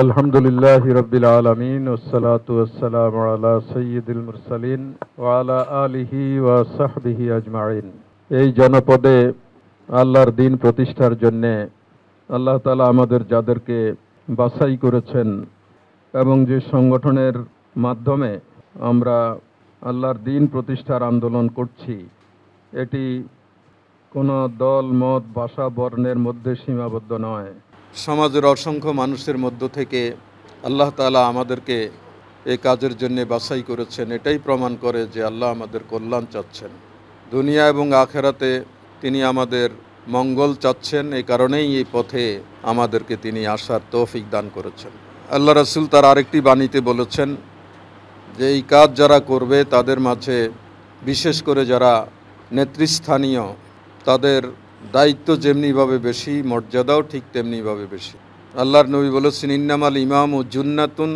আলহামদুলিল্লাহি রাব্বিল আলামিন ওয়াসসালাতু ওয়াসসালামু আলা সাইয়্যিদিল মুরসালিন ওয়া আলা আলিহি ওয়া সাহবিহি আজমাইন। এই জনপদে আল্লাহর দ্বীন প্রতিষ্ঠার জন্য আল্লাহ তাআলা আমাদের যাদেরকে বাছাই করেছেন এবং যে সংগঠনের মাধ্যমে আমরা আল্লাহর দ্বীন প্রতিষ্ঠার আন্দোলন করছি, এটি কোনো দল মত ভাষা বর্ণের মধ্যে সীমাবদ্ধ নয়। সমাজের অসংখ্য মানুষের মধ্য থেকে আল্লাহ তাআলা আমাদেরকে এই কাজের জন্য বাছাই করেছেন। এটাই প্রমাণ করে যে আল্লাহ আমাদের কল্যাণ চাচ্ছেন, দুনিয়া এবং আখেরাতে তিনি আমাদের মঙ্গল চাচ্ছেন। এই কারণেই এই পথে আমাদেরকে তিনি আসার তৌফিক দান করেছেন। আল্লাহ রাসূল তার আরেকটি বাণীতে বলেছেন যে এই কাজ যারা করবে তাদের মাঝে বিশেষ করে যারা নেতৃস্থানীয় তাদের দায়িত্ব যেমনিভাবে বেশি, মর্যাদাও ঠিক তেমনিভাবে বেশি। আল্লাহর নবী বলেছেন, ইন্নামাল ইমামু জুন্নাতুন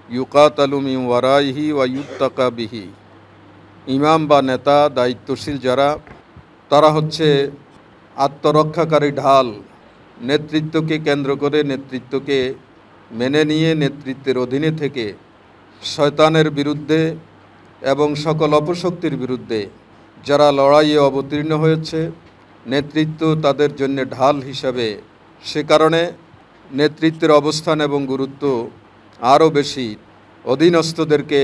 ইউকাতালু মিন ওয়ারাইহি ওয়া ইউত্তাকা বিহি। ইমাম বা নেতা, দায়িত্বশীল যারা, তারা হচ্ছে আত্মরক্ষাকারী ঢাল। নেতৃত্বকে কেন্দ্র করে, নেতৃত্বকে মেনে নিয়ে, নেতৃত্বের অধীনে থেকে শয়তানের বিরুদ্ধে এবং সকল অপশক্তির বিরুদ্ধে যারা লড়াইয়ে অবতীর্ণ হয়েছে, নেতৃত্ব তাদের জন্য ঢাল হিসাবে। সে কারণে নেতৃত্বের অবস্থান এবং গুরুত্ব আরও বেশি। অধীনস্থদেরকে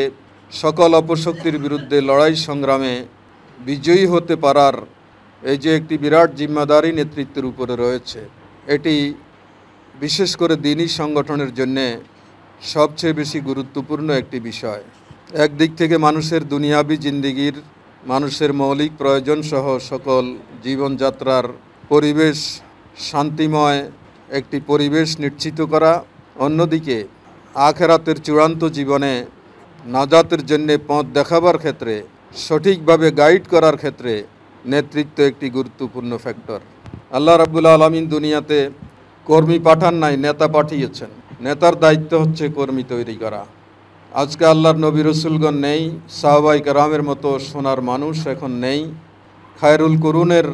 সকল অপশক্তির বিরুদ্ধে লড়াই সংগ্রামে বিজয়ী হতে পারার এই যে একটি বিরাট জিম্মাদারি নেতৃত্বের উপরে রয়েছে, এটি বিশেষ করে দ্বীনি সংগঠনের জন্যে সবচেয়ে বেশি গুরুত্বপূর্ণ একটি বিষয়। একদিক থেকে মানুষের দুনিয়াবি জিন্দিগির, মানুষের মৌলিক প্রয়োজন সহ সকল জীবনযাত্রার পরিবেশ শান্তিময় একটি পরিবেশ নিশ্চিত করা, অন্যদিকে আখেরাতের চূড়ান্ত জীবনে নাজাতের জন্যে পথ দেখাবার ক্ষেত্রে, সঠিকভাবে গাইড করার ক্ষেত্রে নেতৃত্ব একটি গুরুত্বপূর্ণ ফ্যাক্টর। আল্লাহ রাব্বুল আলামিন দুনিয়াতে কর্মী পাঠান নাই, নেতা পাঠিয়েছেন। নেতার দায়িত্ব হচ্ছে কর্মী তৈরি করা। আজকে আল্লাহর নবী রসুলগণ নেই, সাহাবায়ে কেরামের মতো সোনার মানুষ এখন নেই, খায়রুল কুরুনের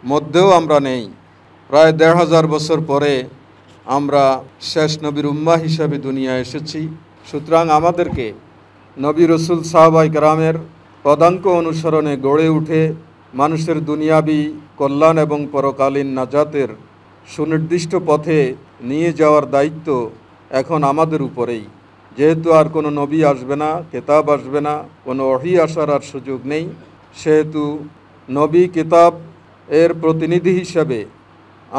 মধ্যেও আমরা নেই। প্রায় ১৫০০ বছর পরে আমরা শেষ নবীর উম্মাহ হিসাবে দুনিয়ায় এসেছি। সুতরাং আমাদেরকে নবী রসুল সাহাবায়ে কেরামের পদাঙ্ক অনুসরণে গড়ে উঠে মানুষের দুনিয়াবি কল্যাণ এবং পরকালীন নাজাতের সুনির্দিষ্ট পথে নিয়ে যাওয়ার দায়িত্ব এখন আমাদের উপরেই। যেহেতু আর কোনো নবী আসবে না, কিতাব আসবে না, কোনো ওহী আসার আর সুযোগ নেই, সেহেতু নবী, কিতাব এর প্রতিনিধি হিসাবে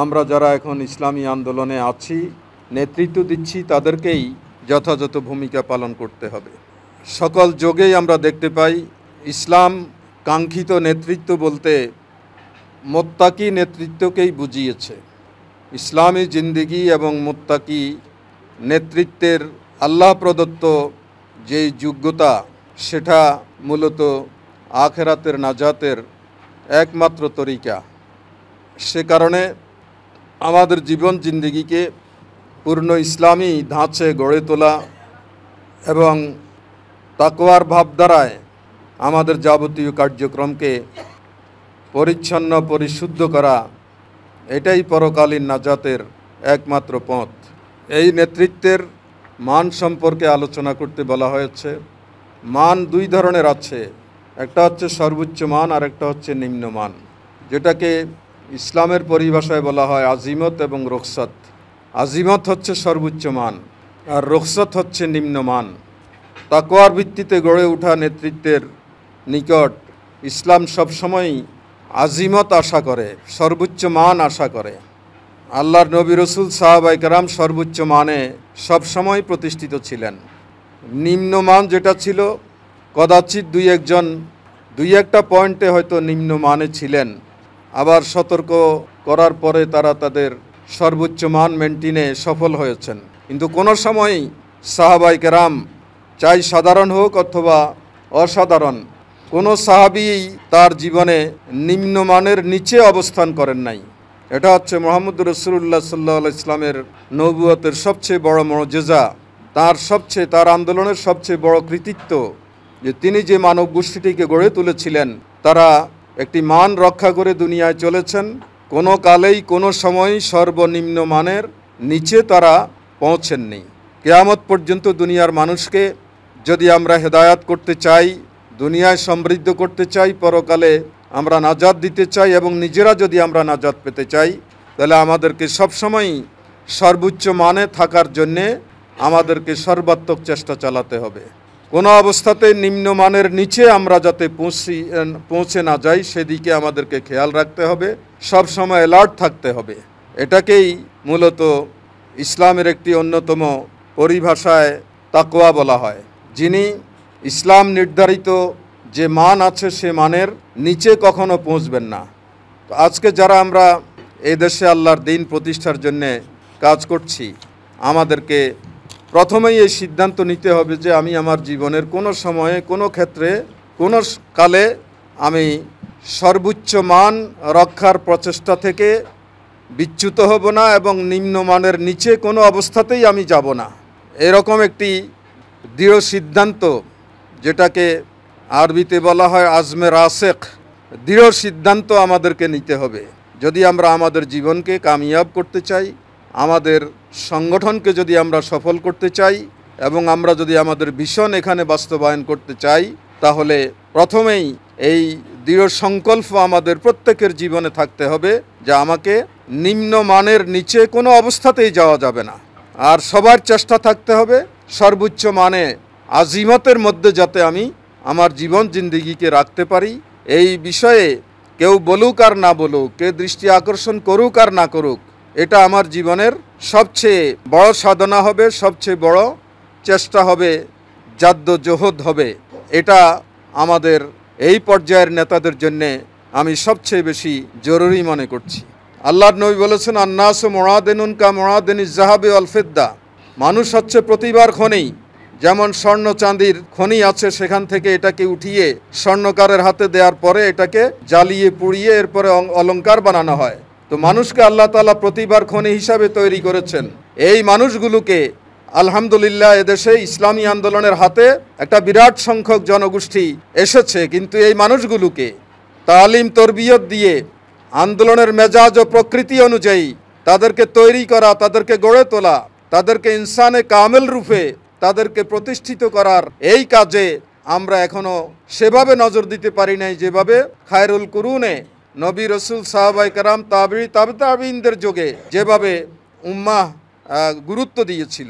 আমরা যারা এখন ইসলামী আন্দোলনে আছি, নেতৃত্ব দিচ্ছি, তাদেরকেই যথাযথ ভূমিকা পালন করতে হবে। সকল যুগেই আমরা দেখতে পাই ইসলাম কাঙ্ক্ষিত নেতৃত্ব বলতে মুত্তাকি নেতৃত্বকেই বুঝিয়েছে। ইসলামী জিন্দিগি এবং মুত্তাকি নেতৃত্বের আল্লাহ প্রদত্ত যেই যোগ্যতা, সেটা মূলত আখেরাতের নাজাতের একমাত্র তরিকা। সে কারণে আমাদের জীবন জিন্দিগিকে পূর্ণ ইসলামী ধাঁচে গড়ে তোলা এবং তাকওয়ার ভাবধারায় আমাদের যাবতীয় কার্যক্রমকে পরিচ্ছন্ন, পরিশুদ্ধ করা, এটাই পরকালীন নাজাতের একমাত্র পথ। এই নেতৃত্বের মান সম্পর্কে আলোচনা করতে বলা হয়েছে। মান দুই ধরনের আছে, একটা হচ্ছে সর্বোচ্চ মান আর একটা হচ্ছে নিম্নমান, যেটাকে ইসলামের পরিভাষায় বলা হয় আজিমত এবং রুখসত। আজিমত হচ্ছে সর্বোচ্চ মান আর রুখসত হচ্ছে নিম্নমান। তাকওয়ার ভিত্তিতে গড়ে ওঠা নেতৃত্বের নিকট ইসলাম সবসময়ই আজিমত আশা করে, সর্বোচ্চ মান আশা করে। আল্লাহর নবী রসুল সাহাবায়ে কেরাম সর্বোচ্চ মানে সবসময় প্রতিষ্ঠিত ছিলেন। নিম্নমান যেটা ছিল, কদাচিৎ দুই একটা পয়েন্টে হয়তো নিম্ন মানে ছিলেন, আবার সতর্ক করার পরে তারা তাদের সর্বোচ্চ মান মেনটেনে সফল হয়েছেন। কিন্তু কোনো সময়ই সাহাবায়ে কেরাম, চাই সাধারণ হোক অথবা অসাধারণ, কোনো সাহাবী তার জীবনে নিম্নমানের নিচে অবস্থান করেন নাই। এটা হচ্ছে মুহাম্মদ রাসূলুল্লাহ সাল্লাল্লাহু আলাইহি ইসলামের নবুয়তের সবচেয়ে বড় মুজিজা, তার আন্দোলনের সবচেয়ে বড় কৃতিত্ব, যে তিনি যে মানব গোষ্ঠীটিকে গড়ে তুলেছিলেন, তারা একটি মান রক্ষা করে দুনিয়ায় চলেছেন। কোনো কালেই কোনো সময়ই সর্বনিম্ন মানের নিচে তারা পৌঁছেননি। কিয়ামত পর্যন্ত দুনিয়ার মানুষকে যদি আমরা হেদায়াত করতে চাই, দুনিয়ায় সমৃদ্ধ করতে চাই, পরকালে আমরা নাজাত দিতে চাই এবং নিজেরা যদি আমরা নাজাত পেতে চাই, তাহলে আমাদেরকে সবসময়ই সর্বোচ্চ মানে থাকার জন্যে আমাদেরকে সর্বাত্মক চেষ্টা চালাতে হবে। কোনো অবস্থাতে নিম্নমানের নিচে আমরা যাতে পৌঁছে না যাই সেদিকে আমাদেরকে খেয়াল রাখতে হবে, সব সময় অ্যালার্ট থাকতে হবে। এটাকেই মূলত ইসলামের একটি অন্যতম পরিভাষায় তাকওয়া বলা হয়। যিনি ইসলাম নির্ধারিত যে মান আছে সে মানের নিচে কখনো পৌঁছবেন না। তো আজকে যারা আমরা এই দেশে আল্লাহর দ্বীন প্রতিষ্ঠার জন্যে কাজ করছি, আমাদেরকে প্রথমেই এই সিদ্ধান্ত নিতে হবে যে আমি আমার জীবনের কোনো সময়ে, কোনো ক্ষেত্রে, কোনো কালে আমি সর্বোচ্চ মান রক্ষার প্রচেষ্টা থেকে বিচ্যুত হব না এবং নিম্নমানের নিচে কোনো অবস্থাতেই আমি যাব না। এরকম একটি দৃঢ় সিদ্ধান্ত, যেটাকে আরবিতে বলা হয় আজমে রাসেক, দৃঢ় সিদ্ধান্ত আমাদেরকে নিতে হবে। যদি আমরা আমাদের জীবনকে কামিয়াব করতে চাই, আমাদের সংগঠনকে যদি আমরা সফল করতে চাই এবং আমরা যদি আমাদের ভিশন এখানে বাস্তবায়ন করতে চাই, তাহলে প্রথমেই এই দৃঢ় সংকল্প আমাদের প্রত্যেকের জীবনে থাকতে হবে যে আমাকে নিম্নমানের নিচে কোনো অবস্থাতেই যাওয়া যাবে না। আর সবার চেষ্টা থাকতে হবে সর্বোচ্চ মানে আজিমতের মধ্যে যাতে আমি আমার জীবন জিন্দেগিকে রাখতে পারি। এই বিষয়ে কেউ বলুক আর না বলুক, কে দৃষ্টি আকর্ষণ করুক আর না করুক, এটা আমার জীবনের সবচেয়ে বড় সাধনা হবে, সবচেয়ে বড় চেষ্টা হবে, জাদ্দোজহদ হবে। এটা আমাদের এই পর্যায়ের নেতাদের জন্যে আমি সবচেয়ে বেশি জরুরি মনে করছি। আল্লাহর নবী বলেছেন, আন্নাসু মুআদিনুন কা মুআদিনিজ যাহাবি ওয়াল ফিদ্দা, মানুষ হচ্ছে প্রতিবার খনি। যেমন স্বর্ণ চাঁদির খনি আছে, সেখান থেকে এটাকে উঠিয়ে স্বর্ণকারের হাতে দেওয়ার পরে এটাকে জ্বালিয়ে পুড়িয়ে এরপরে অলংকার বানানো হয়। তো মানুষকে আল্লাহ তাআলা প্রতিবার খনি হিসাবে তৈরি করেছেন। এই মানুষগুলোকে আলহামদুলিল্লাহ এদেশে ইসলামী আন্দোলনের হাতে একটা বিরাট সংখ্যক জনগোষ্ঠী এসেছে, কিন্তু এই মানুষগুলোকে তালিম তরবিয়ত দিয়ে আন্দোলনের মেজাজ ও প্রকৃতি অনুযায়ী তাদেরকে তৈরি করা, তাদেরকে গড়ে তোলা, তাদেরকে ইনসানে কামেল রূপে তাদেরকে প্রতিষ্ঠিত করার এই কাজে আমরা এখনো সেভাবে নজর দিতে পারি নাই যেভাবে খায়রুল কুরুনে নবী রসুল সাহাবায়ে কেরাম তাবিঈনদের যুগে যেভাবে উম্মাহ গুরুত্ব দিয়েছিল।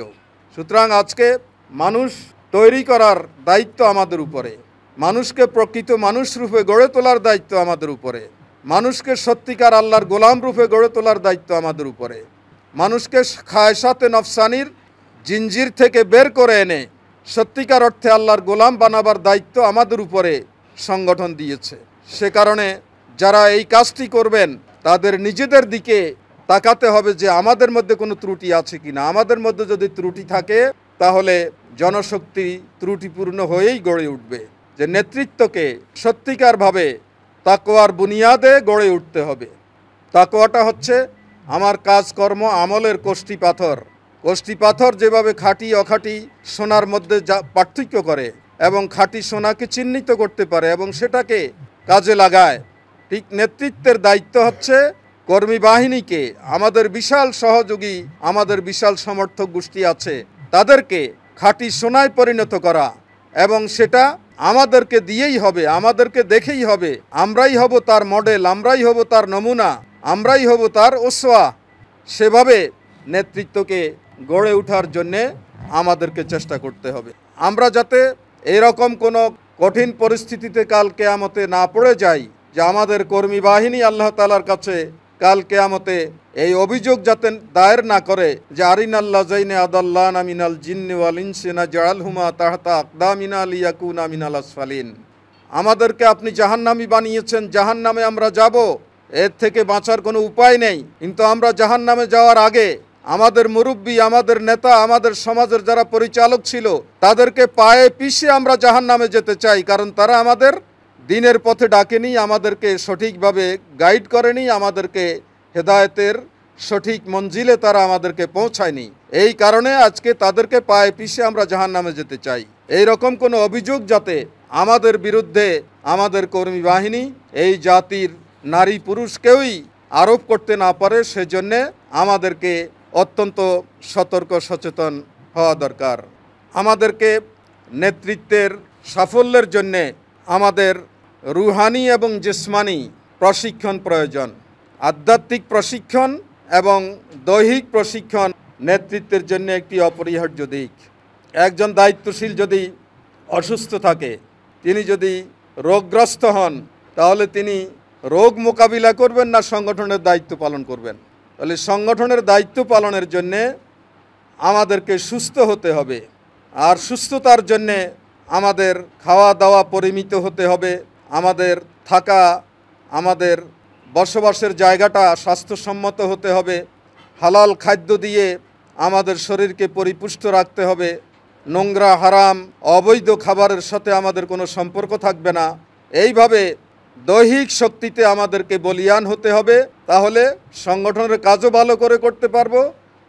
সুতরাং আজকে মানুষ তৈরি করার দায়িত্ব আমাদের উপরে, মানুষকে প্রকৃত মানুষ রূপে গড়ে তোলার দায়িত্ব আমাদের উপরে, মানুষকে সত্যিকার আল্লাহর গোলাম রূপে গড়ে তোলার দায়িত্ব আমাদের উপরে, মানুষকে খায়সাতে নফসানির জিনজির থেকে বের করে এনে সত্যিকার অর্থে আল্লাহর গোলাম বানাবার দায়িত্ব আমাদের উপরে সংগঠন দিয়েছে। সে কারণে যারা এই কাজটি করবেন তাদের নিজেদের দিকে তাকাতে হবে যে আমাদের মধ্যে কোনো ত্রুটি আছে কিনা। আমাদের মধ্যে যদি ত্রুটি থাকে তাহলে জনশক্তি ত্রুটিপূর্ণ হয়েই গড়ে উঠবে। যে নেতৃত্বকে সত্যিকারভাবে তাকওয়ার বুনিয়াদে গড়ে উঠতে হবে। তাকওয়াটা হচ্ছে আমার কাজকর্ম আমলের কোষ্ঠী পাথর। কোষ্ঠী পাথর যেভাবে খাঁটি অখাঁটি সোনার মধ্যে পার্থক্য করে এবং খাঁটি সোনাকে চিহ্নিত করতে পারে এবং সেটাকে কাজে লাগায়, ঠিক নেতৃত্বের দায়িত্ব হচ্ছে কর্মী বাহিনীকে, আমাদের বিশাল সহযোগী, আমাদের বিশাল সমর্থক গোষ্ঠী আছে, তাদেরকে খাঁটি সোনায় পরিণত করা এবং সেটা আমাদেরকে দিয়েই হবে, আমাদেরকে দেখেই হবে। আমরাই হব তার মডেল, আমরাই হব তার নমুনা, আমরাই হব তার ওসওয়া। সেভাবে নেতৃত্বকে গড়ে ওঠার জন্যে আমাদেরকে চেষ্টা করতে হবে। আমরা যাতে এরকম কোনো কঠিন পরিস্থিতিতে কাল কিয়ামতে না পড়ে যাই যে আমাদের কর্মী বাহিনী আল্লাহ তাআলার কাছে কাল কিয়ামতে এই অভিযোগ যাতে দায়ের না করে যে আরিনাল্লাযাইনি আদাল্লানা মিনাল জিন্নি ওয়াল ইনসি নাজআলহুমা তাহতা আকদামিনা লিয়াকুনা মিনাল আসফালিন। আমাদেরকে আপনি জাহান্নামী বানিয়েছেন, জাহান্নামে আমরা যাব, এর থেকে বাঁচার কোনো উপায় নেই। কিন্তু আমরা জাহান্নামে যাওয়ার আগে আমাদের মুরব্বী, আমাদের নেতা, আমাদের সমাজের যারা পরিচালক ছিল তাদেরকে পায়ে পিষে আমরা জাহান্নামে যেতে চাই, কারণ তারা আমাদের দিনের পথে ডাকেনি, আমাদেরকে সঠিকভাবে গাইড করেনি, আমাদেরকে হেদায়েতের সঠিক মঞ্জিলে তারা আমাদেরকে পৌঁছায়নি। এই কারণে আজকে তাদেরকে পায়ে পিষে আমরা জাহান্নামে যেতে চাই। এই রকম কোনো অভিযোগ যাতে আমাদের বিরুদ্ধে আমাদের কর্মী বাহিনী এই জাতির নারী পুরুষ কেউই আরোপ করতে না পারে, সেজন্যে আমাদেরকে অত্যন্ত সতর্ক সচেতন হওয়া দরকার। আমাদেরকে নেতৃত্বের সাফল্যের জন্যে আমাদের রুহানি এবং জিসমানি প্রশিক্ষণ প্রয়োজন। আধ্যাত্মিক প্রশিক্ষণ এবং দৈহিক প্রশিক্ষণ নেতৃত্বের জন্য একটি অপরিহার্য দিক। একজন দায়িত্বশীল যদি অসুস্থ থাকে, তিনি যদি রোগগ্রস্ত হন, তাহলে তিনি রোগ মোকাবিলা করবেন না সংগঠনের দায়িত্ব পালন করবেন? তাহলে সংগঠনের দায়িত্ব পালনের জন্যে আমাদেরকে সুস্থ হতে হবে, আর সুস্থতার জন্যে আমাদের খাওয়া দাওয়া পরিমিত হতে হবে, আমাদের থাকা, আমাদের বসবাসের জায়গাটা স্বাস্থ্যসম্মত হতে হবে, হালাল খাদ্য দিয়ে আমাদের শরীরকে পরিপুষ্ট রাখতে হবে, নোংরা হারাম অবৈধ খাবারের সাথে আমাদের কোনো সম্পর্ক থাকবে না। এইভাবে দৈহিক শক্তিতে আমাদেরকে বলীয়ান হতে হবে, তাহলে সংগঠনের কাজও ভালো করে করতে পারবো,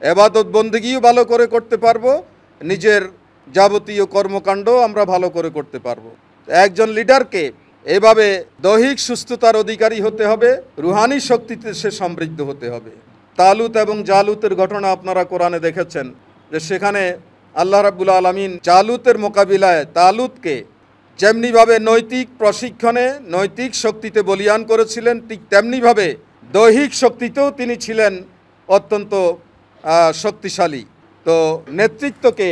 ইবাদত বন্দেগীও ভালো করে করতে পারবো, নিজের যাবতীয় কর্মকাণ্ড আমরা ভালো করে করতে পারবো। একজন লিডারকে এভাবে দৈহিক সুস্থতার অধিকারী হতে হবে, রুহানি শক্তিতে সে সমৃদ্ধ হতে হবে। তালুত এবং জালুতের ঘটনা আপনারা কোরআনে দেখেছেন, যে সেখানে আল্লাহ রাব্বুল আলামিন জালুতের মোকাবিলায় তালুতকে যেমনিভাবে নৈতিক প্রশিক্ষণে নৈতিক শক্তিতে বলীয়ান করেছিলেন, ঠিক তেমনিভাবে দৈহিক শক্তিতেও তিনি ছিলেন অত্যন্ত শক্তিশালী। তো নেতৃত্বকে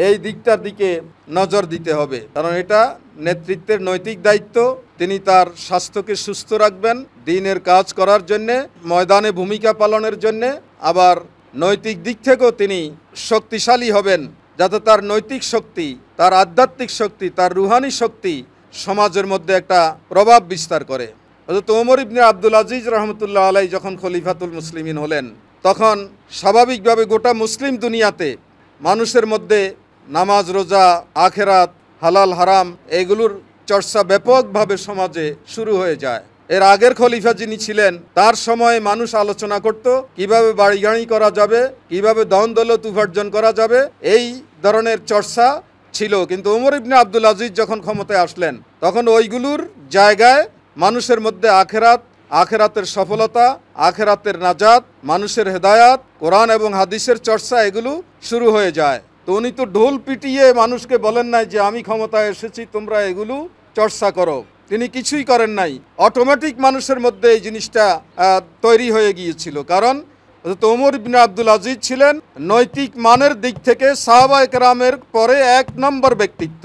এই দিকটার দিকে নজর দিতে হবে, কারণ এটা নেতৃত্বের নৈতিক দায়িত্ব। তিনি তার স্বাস্থ্যকে সুস্থ রাখবেন দ্বীনের কাজ করার জন্যে, ময়দানে ভূমিকা পালনের জন্যে, আবার নৈতিক দিক থেকেও তিনি শক্তিশালী হবেন, যাতে তার নৈতিক শক্তি, তার আধ্যাত্মিক শক্তি, তার রুহানি শক্তি সমাজের মধ্যে একটা প্রভাব বিস্তার করে। হযরত ওমর ইবনে আব্দুল আজিজ রহমতুল্লাহ আলাইহি যখন খলিফাতুল মুসলিমিন হলেন, তখন স্বাভাবিকভাবে গোটা মুসলিম দুনিয়াতে মানুষের মধ্যে নামাজ, রোজা, আখেরাত, হালাল হারাম এগুলোর চর্চা ব্যাপকভাবে সমাজে শুরু হয়ে যায়। এর আগের খলিফা যিনি ছিলেন, তার সময়ে মানুষ আলোচনা করত কিভাবে বাড়ি গাড়ি করা যাবে, কিভাবে ধন দৌলত উপার্জন করা যাবে, এই ধরনের চর্চা ছিল। কিন্তু ওমর ইবনে আব্দুল আজিজ যখন ক্ষমতায় আসলেন, তখন ওইগুলোর জায়গায় মানুষের মধ্যে আখেরাত, আখেরাতের সফলতা, আখেরাতের নাজাত, মানুষের হেদায়াত, কোরআন এবং হাদিসের চর্চা এগুলো শুরু হয়ে যায়। তো উনি তো ঢোল পিটিয়ে মানুষকে বলেন নাই যে আমি ক্ষমতায় এসেছি, তোমরা এগুলো চর্চা করো। তিনি কিছুই করেন নাই, অটোমেটিক মানুষের মধ্যে এই জিনিসটা তৈরি হয়ে গিয়েছিল। কারণ ওমর ইবনে আব্দুল আজিজ ছিলেন নৈতিক মানের দিক থেকে সাহাবায়ে কেরামের পরে ১ নম্বর ব্যক্তিত্ব,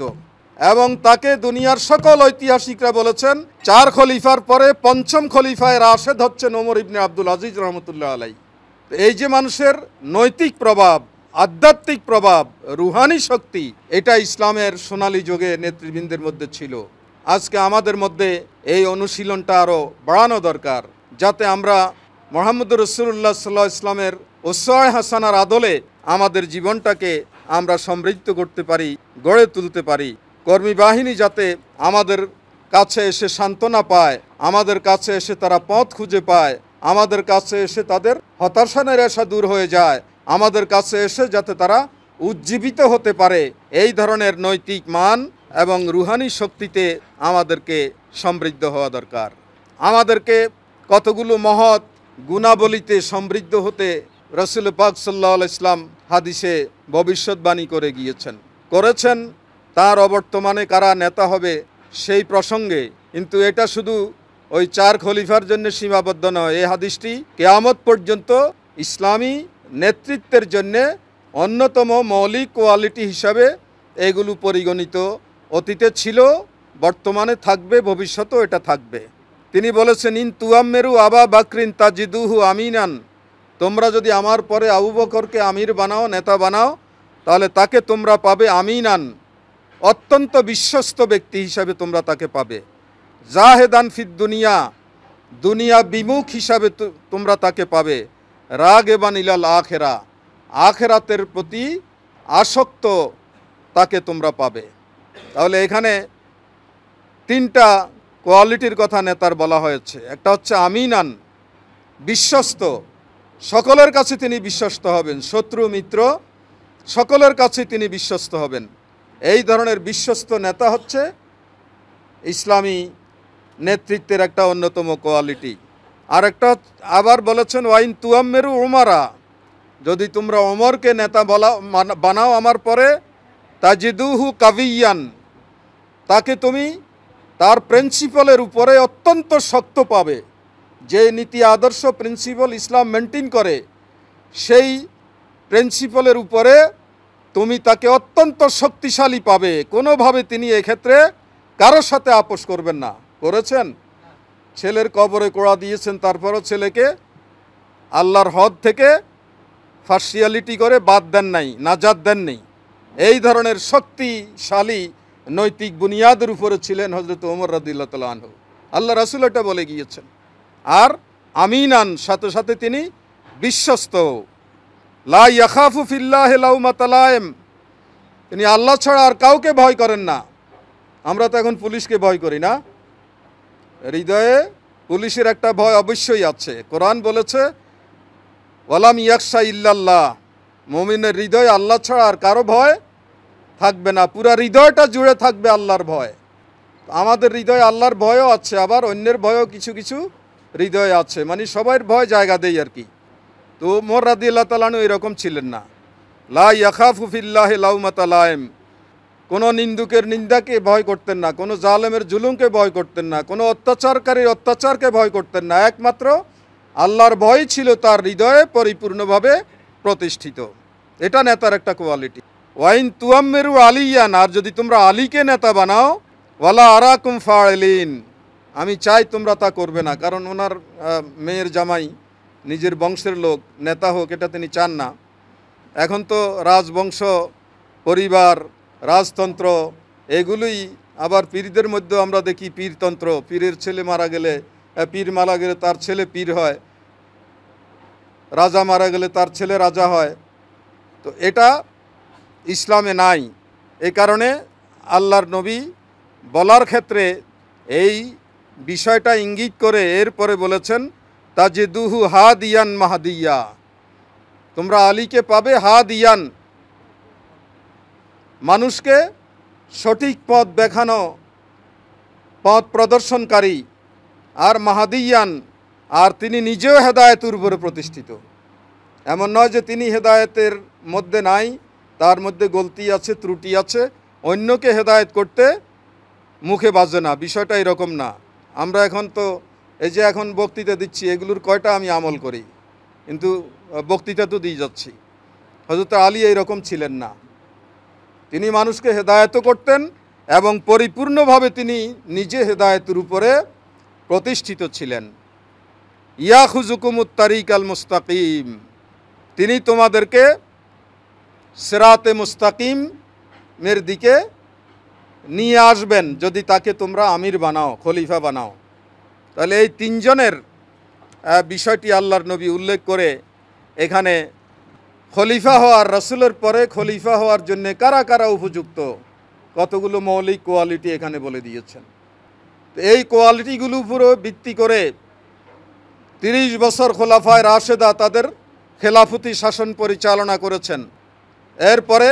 এবং তাকে দুনিয়ার সকল ঐতিহাসিকরা বলেছেন ৪ খলিফার পরে ৫ম খলিফায় রাশেদ হচ্ছেন ওমর ইবনে আব্দুল আজিজ রহমতুল্লাহ আলাইহি। এই যে মানুষের নৈতিক প্রভাব, আধ্যাত্মিক প্রভাব, রুহানি শক্তি, এটা ইসলামের সোনালী যুগে নেতৃবৃন্দের মধ্যে ছিল। আজকে আমাদের মধ্যে এই অনুশীলনটা আরও বাড়ানো দরকার, যাতে আমরা মুহাম্মদুর রাসূলুল্লাহ সাল্লাল্লাহু আলাইহি ওয়াসাল্লামের উসওয়ায়ে হাসানার আদলে আমাদের জীবনটাকে আমরা সমৃদ্ধ করতে পারি, গড়ে তুলতে পারি। কর্মী বাহিনী যাতে আমাদের কাছে এসে সান্ত্বনা পায়, আমাদের কাছে এসে তারা পথ খুঁজে পায়, আমাদের কাছে এসে তাদের হতাশা নিরাশা দূর হয়ে যায়, আমাদের কাছে এসে যাতে তারা উজ্জীবিত হতে পারে, এই ধরনের নৈতিক মান এবং রুহানি শক্তিতে আমাদেরকে সমৃদ্ধ হওয়া দরকার। আমাদেরকে কতগুলো মহৎ গুণাবলীতে সমৃদ্ধ হতে রাসূল পাক সাল্লাল্লাহু আলাইহি ওয়াসাল্লাম হাদিসে ভবিষ্যৎবাণী করেছেন। তার অবর্তমানে কারা নেতা হবে সেই প্রসঙ্গে। কিন্তু এটা শুধু ওই ৪ খলিফার জন্য সীমাবদ্ধ নয়, এই হাদিসটি কিয়ামত পর্যন্ত ইসলামী নেতৃত্বের জন্য অন্যতম মৌলিক কোয়ালিটি হিসাবে এগুলো পরিগণিত। অতীতে ছিল, বর্তমানে থাকবে, ভবিষ্যতেও এটা থাকবে। তিনি বলেছেন, ইন তুয়াম্মেরু আবা বাকরিন তাজিদুহু আমিনান, তোমরা যদি আমার পরে আবু বকরকে আমির বানাও, নেতা বানাও, তাহলে তাকে তোমরা পাবে আমিনান, অত্যন্ত বিশ্বস্ত ব্যক্তি হিসাবে তোমরা তাকে পাবে। জাহেদান ফিদ দুনিয়া, দুনিয়া বিমুখ হিসাবে তোমরা তাকে পাবে। রাগেবান ইলাল আখেরা, আখেরাতের প্রতি আসক্ত তাকে তোমরা পাবে। তাহলে এখানে 3টা কোয়ালিটির কথা নেতার বলা হয়েছে। একটা হচ্ছে আমিনান, বিশ্বস্ত, সকলের কাছে তিনি বিশ্বস্ত হবেন, শত্রু মিত্র সকলের কাছে তিনি বিশ্বস্ত হবেন। এই ধরনের বিশ্বস্ত নেতা হচ্ছে ইসলামী নেতৃত্বের একটা অন্যতম কোয়ালিটি। আর একটা আবার বলেছেন, ওয়াইন তুয়াম্মেরু উমারা, যদি তোমরা ওমরকে নেতা বানাও আমার পরে, তাজিদুহু কাবিয়ান, তাকে তুমি তার প্রিন্সিপালের উপরে অত্যন্ত শক্ত পাবে। যে নীতি আদর্শ প্রিন্সিপাল ইসলাম মেনটেন করে, সেই প্রিন্সিপালের উপরে তুমি তাকে অত্যন্ত শক্তিশালী পাবে। কোনোভাবে তিনি এক্ষেত্রে কারোর সাথে আপোষ করবেন না। করেছেন? ছেলের কবরে কোড়া দিয়েছেন, তারপরও ছেলেকে আল্লাহর হদ থেকে পার্সিয়ালিটি করে বাদ দেন নাই, নাজাত দেন নেই। এই ধরনের শক্তিশালী নৈতিক বুনিয়াদের উপরে ছিলেন হযরত ওমর রাদিয়াল্লাহু তাআলা আনহু। আল্লাহ রাসূল এটা বলে গিয়েছেন। আর আমিনান, সাথে সাথে তিনি বিশ্বস্ত। লা ইয়াখাফু ফিল্লাহি লাউমাতা লাইম, তিনি আল্লাহ ছাড়া আর কাউকে ভয় করেন না। আমরা তো এখন পুলিশকে ভয় করি না। হৃদয়ে পুলিশের একটা ভয় অবশ্যই আছে। কোরআন বলেছে ওয়ালাম ইয়াখশা ইল্লাল্লাহ, মুমিনের হৃদয়ে আল্লাহ ছাড়া আর কারো ভয় থাকবে না। পুরা হৃদয়টা জুড়ে থাকবে আল্লাহর ভয়। আমাদের হৃদয়ে আল্লাহর ভয়ও আছে, আবার অন্যের ভয়ও কিছু কিছু হৃদয়ে আছে, মানে সবার ভয় জায়গা দেই আর কি। তো ওমর রাদিয়াল্লাহু তাআলা আনহু এরকম ছিলেন না। লা ইয়াখাফু ফিল্লাহি লাউমাতা লাইম, কোনো নিন্দুকের নিন্দাকে ভয় করতেন না, কোনো জালেমের জুলুমকে ভয় করতেন না, কোনো অত্যাচারকারীর অত্যাচারকে ভয় করতেন না। একমাত্র আল্লাহর ভয় ছিল তার হৃদয়ে পরিপূর্ণভাবে প্রতিষ্ঠিত। এটা নেতার একটা কোয়ালিটি। ওয়াইন তুয়াম্মিরু আলিয়ান, আর যদি তোমরা আলীকে নেতা বানাও, ওয়ালা আরাকুম ফাইলিন, আমি চাই তোমরা তা করবে না। কারণ ওনার মেয়ের জামাই নিজের বংশের লোক নেতা হোক, এটা তিনি চান না। এখন তো রাজবংশ, পরিবার, রাজতন্ত্র, এগুলোই আবার পীরদের মধ্যেও আমরা দেখি পীরতন্ত্র। পীরের ছেলে মারা গেলে, পীর মারা গেলে তার ছেলে পীর হয়, রাজা মারা গেলে তার ছেলে রাজা হয়। তো এটা ইসলামে নাই। এই কারণে আল্লাহর নবী বলার ক্ষেত্রে এই বিষয়টা ইঙ্গিত করে এরপরে বলেছেন তাজিদুহু হাদিয়ান মাহদিয়া, তোমরা আলীকে পাবে হাদিয়ান, মানুষকে সঠিক পথ দেখানো, পথ প্রদর্শনকারী, আর মাহাদিয়ান, আর তিনি নিজেও হেদায়েতের উপরে প্রতিষ্ঠিত। এমন নয় যে তিনি হেদায়েতের মধ্যে নাই, তার মধ্যে গলতি আছে, ত্রুটি আছে, অন্যকে হেদায়েত করতে মুখে বাজে না। বিষয়টা এরকম না। আমরা এখন তো এই যে এখন বক্তৃতা দিচ্ছি, এগুলোর কয়টা আমি আমল করি, কিন্তু বক্তৃতা তো দিয়ে যাচ্ছি। হযরত আলী এইরকম ছিলেন না। তিনি মানুষকে হেদায়েতও করতেন এবং পরিপূর্ণভাবে তিনি নিজে হেদায়েতের উপরে প্রতিষ্ঠিত ছিলেন। ইয়াখুজুকুমুত তারিকাল মুস্তাকিম, তিনি তোমাদেরকে সিরাতে মুস্তাকিমের দিকে নিয়ে আসবেন যদি তাকে তোমরা আমির বানাও, খলিফা বানাও। তাহলে এই তিনজনের বিষয়টি আল্লাহর নবী উল্লেখ করে এখানে খলিফা হওয়ার, রাসূলের পরে খলিফা হওয়ার জন্য কারা কারা উপযুক্ত, কতগুলো মৌলিক কোয়ালিটি এখানে বলে দিয়েছেন। তো এই কোয়ালিটিগুলো উপরে ভিত্তি করে 30 বছর খোলাফায়ে রাশেদা তাদের খেলাফতি শাসন পরিচালনা করেছেন। এরপরে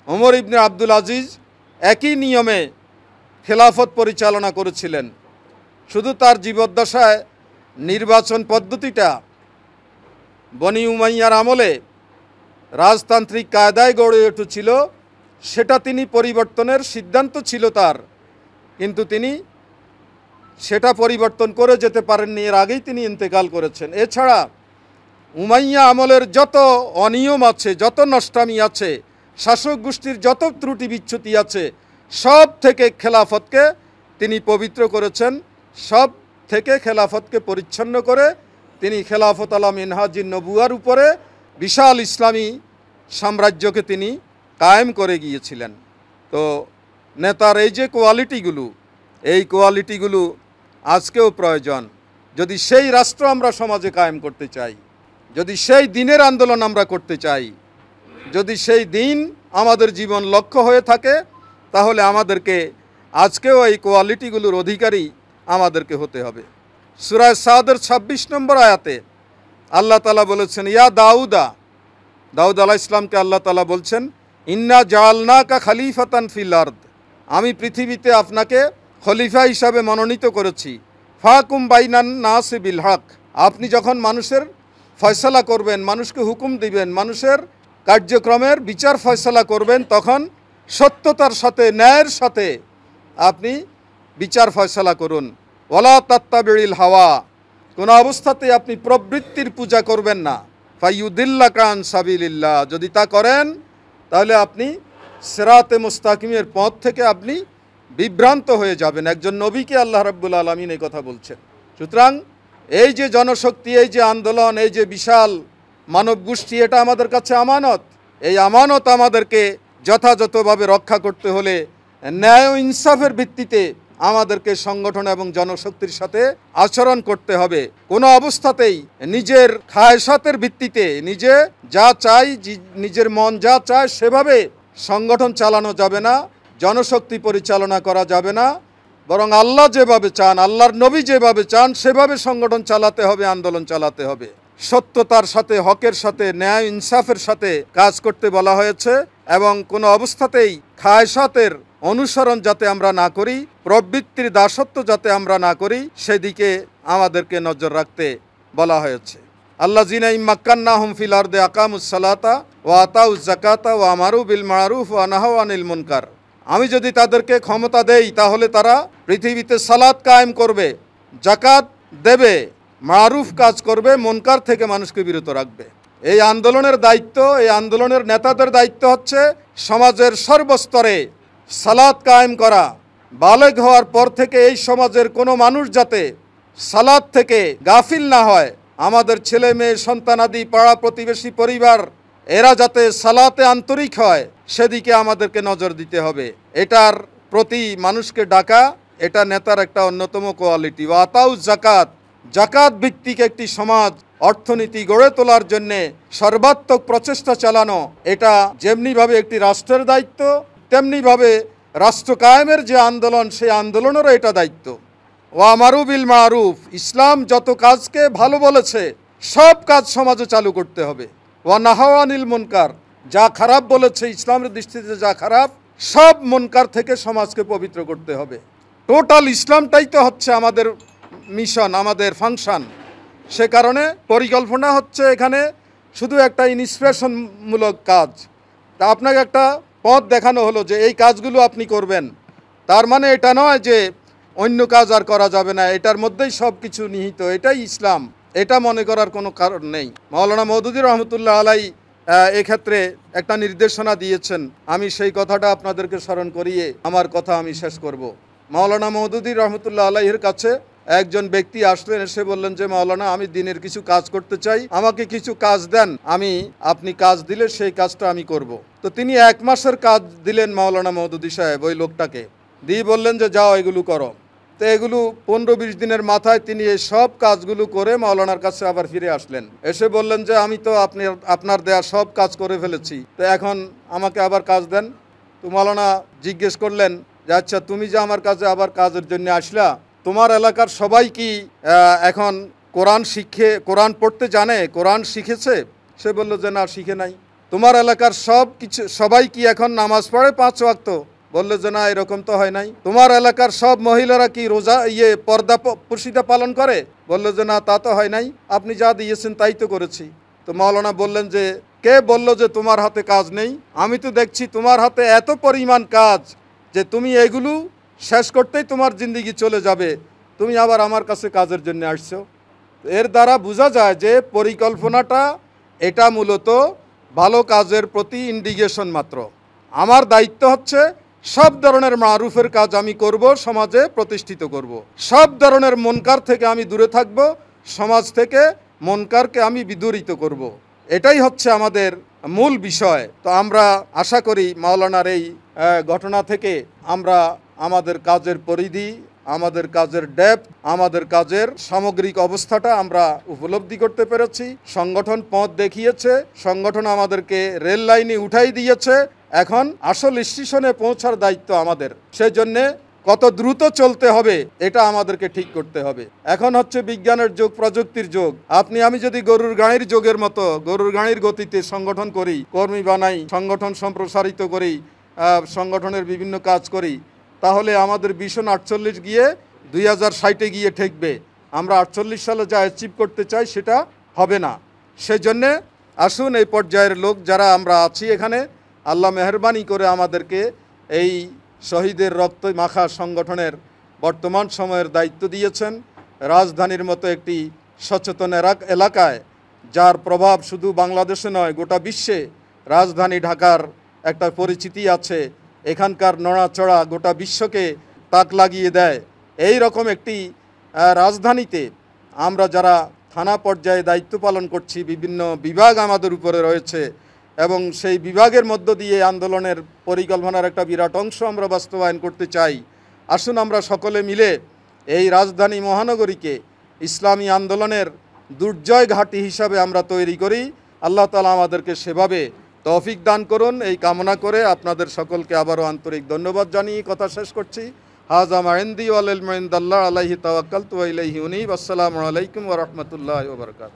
ওমর ইবনে আব্দুল আজিজ একই নিয়মে খেলাফত পরিচালনা করেছিলেন। শুধু তার জীবদ্দশায় নির্বাচন পদ্ধতিটা বনি উমাইয়ার আমলে রাজতান্ত্রিক কায়দায় গড়ে উঠেছিল, সেটা তিনি পরিবর্তনের সিদ্ধান্ত ছিল তার, কিন্তু তিনি সেটা পরিবর্তন করে যেতে পারেননি। এর আগেই তিনি ইন্তেকাল করেছেন। এছাড়া উমাইয়া আমলের যত অনিয়ম আছে, যত নষ্টামি আছে, শাসক গোষ্ঠীর যত ত্রুটি বিচ্যুতি আছে, সব থেকে খেলাফতকে তিনি পবিত্র করেছেন। সব থেকে খেলাফতকে পরিচ্ছন্ন করে তিনি খেলাফত আলা মিনহাজিন নবুয়ার উপরে বিশাল ইসলামী সাম্রাজ্যকে তিনি কায়েম করে গিয়েছিলেন। তো নেতার এই যে কোয়ালিটিগুলো, এই কোয়ালিটিগুলো আজকেও প্রয়োজন। যদি সেই রাষ্ট্র আমরা সমাজে কায়েম করতে চাই, যদি সেই দিনের আন্দোলন আমরা করতে চাই, যদি সেই দিন আমাদের জীবন লক্ষ্য হয়ে থাকে, তাহলে আমাদেরকে আজকেও এই কোয়ালিটিগুলোর অধিকারী আমাদেরকে হতে হবে। সূরা সাদের 26 নম্বর আয়াতে আল্লাহ তাআলা বলেছেন, ইয়া দাউদা, দাউদ আলাইহিস সালামকে আল্লাহ তাআলা বলছেন, ইন্না জাআলনাকা খলিফাতান ফিল আরদ, আমি পৃথিবীতে আপনাকে খলিফা হিসাবে মনোনীত করেছি। ফাকুম বাইনান নাসি বিল হক, আপনি যখন মানুষের ফয়সালা করবেন, মানুষকে হুকুম দিবেন, মানুষের কার্যক্রমের বিচার ফয়সালা করবেন, তখন সত্যতার সাথে ন্যায়ের সাথে আপনি বিচার ফয়সালা করুন। ওয়ালা তাত্তাবিল হাওয়া, কোনো অবস্থাতে আপনি প্রবৃত্তির পূজা করবেন না। ফাইয়ুদিল্লাকা আন সাবিলিল্লাহ, যদি তা করেন তাহলে আপনি সিরাতে মুস্তাকিমের পথ থেকে আপনি বিভ্রান্ত হয়ে যাবেন। একজন নবীকে আল্লাহ রাব্বুল আলামিন এই কথা বলছেন। সুতরাং এই যে জনশক্তি, এই যে আন্দোলন, এই যে বিশাল মানব গোষ্ঠী, এটা আমাদের কাছে আমানত। এই আমানত আমাদেরকে যথাযথভাবে রক্ষা করতে হলে ন্যায় ও ইনসাফের ভিত্তিতে আমাদেরকে সংগঠন এবং জনশক্তির সাথে আচরণ করতে হবে। কোনো অবস্থাতেই নিজের খায়সাতের ভিত্তিতে নিজে যা চাই, নিজের মন যা চায় সেভাবে সংগঠন চালানো যাবে না, জনশক্তি পরিচালনা করা যাবে না। বরং আল্লাহ যেভাবে চান, আল্লাহর নবী যেভাবে চান সেভাবে সংগঠন চালাতে হবে, আন্দোলন চালাতে হবে। সত্যতার সাথে, হকের সাথে, ন্যায় ইনসাফের সাথে কাজ করতে বলা হয়েছে এবং কোনো অবস্থাতেই খায়সাতের অনুসরণ যাতে আমরা না করি, প্রবৃত্তির দাসত্ব যাতে আমরা না করি, সেদিকে আমাদেরকে নজর রাখতে বলা হয়েছে। আল্লাযীনা ইম্মাক্কান্নাহুম ফিল আরদি আকামুস সালাতা ওয়া আতাউজ যাকাতা ওয়া আমারু বিল মারুফ ওয়া নাহাউ আনিল মুনকার, আমি যদি তাদেরকে ক্ষমতা দেই তাহলে তারা পৃথিবীতে সালাত কায়েম করবে, যাকাত দেবে, মারুফ কাজ করবে, মুনকার থেকে মানুষকে বিরত রাখবে। এই আন্দোলনের দায়িত্ব, এই আন্দোলনের নেতাদের দায়িত্ব হচ্ছে সমাজের সর্বস্তরে সালাত কায়েম করা। বালেগ হওয়ার পর থেকে এই সমাজের কোনো মানুষ যাতে সালাত থেকে গাফিল না হয়, আমাদের ছেলে মেয়ে সন্তানাদি, পাড়া প্রতিবেশী, পরিবার, এরা যাতে সালাতে আন্তরিক হয় সেদিকে আমাদেরকে নজর দিতে হবে। এটার প্রতি মানুষকে ডাকা, এটা নেতার একটা অন্যতম কোয়ালিটি। ওয়াতাউ জাকাত, জাকাত ভিত্তিক একটি সমাজ অর্থনীতি গড়ে তোলার জন্যে সর্বাত্মক প্রচেষ্টা চালানো, এটা যেমনিভাবে একটি রাষ্ট্রের দায়িত্ব, তেমনিভাবে রাষ্ট্র কায়েমের যে আন্দোলন, সেই আন্দোলনেরও এটা দায়িত্ব। ওয়া আমারু বিল মারুফ, ইসলাম যত কাজকে ভালো বলেছে সব কাজ সমাজে চালু করতে হবে। ওয়া নাহাউ আনিল মুনকার, যা খারাপ বলেছে ইসলামের দৃষ্টিতে যা খারাপ, সব মুনকার থেকে সমাজকে পবিত্র করতে হবে। টোটাল ইসলামটাই তো হচ্ছে আমাদের মিশন, আমাদের ফাংশন। সে কারণে পরিকল্পনা হচ্ছে এখানে শুধু একটা ইন্সপিরেশনমূলক কাজ। তা আপনাকে একটা পথ দেখানো হলো যে এই কাজগুলো আপনি করবেন, তার মানে এটা নয় যে অন্য কাজ আর করা যাবে না, এটার মধ্যেই সব কিছু নিহিত, এটাই ইসলাম, এটা মনে করার কোনো কারণ নেই। মাওলানা মওদুদী রহমতুল্লাহ আলাই এক্ষেত্রে একটা নির্দেশনা দিয়েছেন। আমি সেই কথাটা আপনাদেরকে স্মরণ করিয়ে আমার কথা আমি শেষ করব। মাওলানা মওদুদী রহমতুল্লাহ আলাইহির কাছে একজন ব্যক্তি আসলেন, এসে বললেন যে মাওলানা, আমি দিনের কিছু কাজ করতে চাই, আমাকে কিছু কাজ দেন, আপনি কাজ দিলে সেই কাজটা আমি করব। তো তিনি 1 মাসের কাজ দিলেন মাওলানা মওদুদী সাহেব ওই লোকটাকে, দিয়ে বললেন যে যাও এগুলো করো। তো এগুলো 15-20 দিনের মাথায় তিনি এই সব কাজগুলো করে মাওলানার কাছে আবার ফিরে আসলেন। এসে বললেন যে আমি তো আপনার দেয়া সব কাজ করে ফেলেছি, তো এখন আমাকে আবার কাজ দেন। তো মাওলানা জিজ্ঞেস করলেন যে আচ্ছা, তুমি যে আমার কাছে আবার কাজের জন্য আসলা, তোমার এলাকার সবাই কি এখন কোরআন পড়তে জানে, কোরআন শিখেছে? সে বলল যে না, শিখে নাই। তোমার এলাকার সবাই কি এখন নামাজ পড়ে 5 ওয়াক্ত? বললে যে না, এরকম তো হয় নাই। তোমার এলাকার সব মহিলারা কি রোজা পর্দা পর্শিদা পালন করে? বললো যে না, তা তো হয় নাই, আপনি যা দিয়েছেন তাই তো করেছি। তো মাওলানা বললেন যে কে বললো যে তোমার হাতে কাজ নেই? আমি তো দেখছি তোমার হাতে এত পরিমাণ কাজ যে তুমি এগুলো শেষ করতেই তোমার জিন্দেগি চলে যাবে, তুমি আবার আমার কাছে কাজের জন্য আসছো। এর দ্বারা বোঝা যায় যে পরিকল্পনাটা এটা মূলত ভালো কাজের প্রতি ইন্ডিকেশন মাত্র। আমার দায়িত্ব হচ্ছে সব ধরনের মারুফের কাজ আমি করব, সমাজে প্রতিষ্ঠিত করব। সব ধরনের মুনকার থেকে আমি দূরে থাকব, সমাজ থেকে মুনকারকে আমি বিদূরিত করব। এটাই হচ্ছে আমাদের মূল বিষয়। তো আমরা আশা করি মাওলানার এই ঘটনা থেকে আমরা আমাদের কাজের পরিধি, আমাদের কাজের ডেপথ, আমাদের কাজের সামগ্রিক অবস্থাটা আমরা উপলব্ধি করতে পেরেছি। সংগঠন পথ দেখিয়েছে, সংগঠন আমাদেরকে রেল লাইনে উঠাই দিয়েছে। এখন আসল স্টেশনে পৌঁছার দায়িত্ব আমাদের। সেই জন্যে কত দ্রুত চলতে হবে এটা আমাদেরকে ঠিক করতে হবে। এখন হচ্ছে বিজ্ঞানের যুগ, প্রযুক্তির যুগ। আমি যদি গরুর গাড়ির যুগের মতো গরুর গাড়ির গতিতে সংগঠন করি, কর্মী বানাই, সংগঠন সম্প্রসারিত করি, সংগঠনের বিভিন্ন কাজ করি, তাহলে আমাদের ভিশন 48 গিয়ে 2060-এ গিয়ে ঠেকবে। আমরা 48 সালে যা অ্যাচিভ করতে চাই সেটা হবে না। সেজন্যে আসুন এই পর্যায়ের লোক যারা আমরা আছি এখানে, আল্লাহ মেহরবানি করে আমাদেরকে এই শহীদের রক্ত মাখা সংগঠনের বর্তমান সময়ের দায়িত্ব দিয়েছেন। রাজধানীর মতো একটি সচেতন এলাকায়, যার প্রভাব শুধু বাংলাদেশে নয় গোটা বিশ্বে, রাজধানী ঢাকার একটা পরিচিতি আছে, এখানকার নড়াচড়া গোটা বিশ্বকে তাক লাগিয়ে দেয়। এই রকম একটি রাজধানীতে আমরা যারা থানা পর্যায়ে দায়িত্ব পালন করছি, বিভিন্ন বিভাগ আমাদের উপরে রয়েছে এবং সেই বিভাগের মধ্য দিয়ে আন্দোলনের পরিকল্পনার একটা বিরাট অংশ আমরা বাস্তবায়ন করতে চাই। আসুন আমরা সকলে মিলে এই রাজধানী মহানগরীকে ইসলামী আন্দোলনের দুর্জয় ঘাঁটি হিসাবে আমরা তৈরি করি। আল্লাহ তাআলা আমাদেরকে সেভাবে তৌফিক দান করুন এই কামনা করে আপনাদের সকলকে আবারও আন্তরিক ধন্যবাদ জানিয়ে কথা শেষ করছি। হাযা মা ইনদি ওয়াল ইলমু ইনদাল্লাহ আলাইহি তাওয়াক্কালতু ওয়া ইলাইহি উনীব। আসসালামু আলাইকুম ওয়া রাহমাতুল্লাহি ওয়া বারাকাতুহু।